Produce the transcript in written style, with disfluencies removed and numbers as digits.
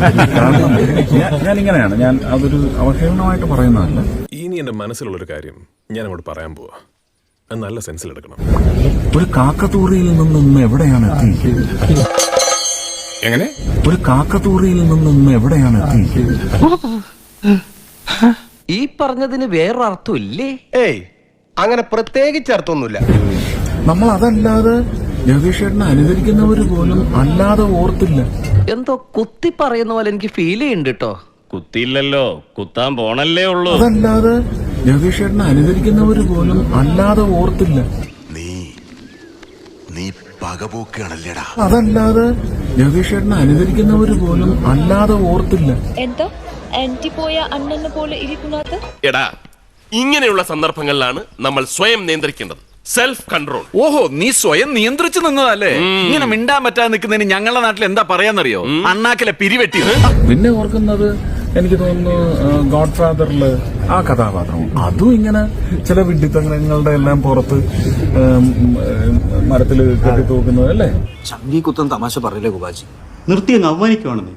കാരണം ഞാനിങ്ങനെയാണ്, ഞാൻ അതൊരു അവഹേളനമായിട്ട് പറയുന്നതല്ല. ഇനി എന്റെ മനസ്സിലുള്ളൊരു കാര്യം ഞാൻ അങ്ങോട്ട് പറയാൻ പോവാ. അത് നല്ല സെൻസിലെടുക്കണം. ഒരു കാക്കത്തൂറിയിൽ നിന്ന് എവിടെയാണ് എത്തിയിരിക്കുന്നത്? എങ്ങനെ? ഒരു കാക്കത്തൂറിയിൽ നിന്ന് എവിടെയാണ് എത്തിയിരിക്കുന്നത്? ഈ പറഞ്ഞതിന് വേറൊരർത്ഥം ഇല്ലേ? ഏയ്, അങ്ങനെ പ്രത്യേകിച്ച് അർത്ഥമൊന്നുമില്ല. നമ്മൾ അതല്ലാതെ ജഗദീഷേട്ടനെ അനുകരിക്കുന്നവര് പോലും അല്ലാതെ ഓർത്തില്ല. എന്തോ കുത്തി പറയുന്ന പോലെ എനിക്ക് ഫീൽ ചെയ്യുന്നുണ്ട് കേട്ടോ. കുത്തിയില്ലല്ലോ, കുത്താൻ പോണല്ലേ ഉള്ളൂ. അതല്ലാതെ ജഗദീഷേട്ടനെ അനുകരിക്കുന്നവര് പോലും അല്ലാതെ ഓർത്തില്ല. നീ പകപോക്കാണല്ലേടാ. അതല്ലാതെ ജഗദീഷേട്ടനെ അനുകരിക്കുന്നവര് പോലും അല്ലാതെ ഓർത്തില്ല. എന്താ ആന്റി പോയ അണ്ണനെ പോലെ ഇരിക്കുന്നത്? എടാ, ഇങ്ങനെയുള്ള സന്ദർഭങ്ങളിലാണ് നമ്മൾ സ്വയം നിയന്ത്രിക്കേണ്ടത്. Self control. ഓഹോ, നീ സ്വയം നിയന്ത്രിച്ചു നിന്നതല്ലേ? ഇങ്ങനെ മിണ്ടാൻ പറ്റാതെ നിൽക്കുന്നതിന് ഞങ്ങളുടെ നാട്ടിൽ എന്താ പറയാന്നറിയോ? അണ്ണാക്കിലെ പിരിവെട്ടി. പിന്നെ ഓർക്കുന്നത് എനിക്ക് തോന്നുന്നു ഗോഡ് ഫാദറില് ആ കഥാപാത്രം, അതും ഇങ്ങനെ ചില വിഡ്ഢിത്തങ്ങളുടെ എല്ലാം പുറത്ത് മരത്തിൽ കെട്ടിത്തൂക്കുന്നത് അല്ലേ? ചങ്കി കുത്തൻ തമാശ പറയില്ലേ ഗുബാജി? നിർത്തി അങ്ങ് അവമാനിക്കുവാണെന്നേ.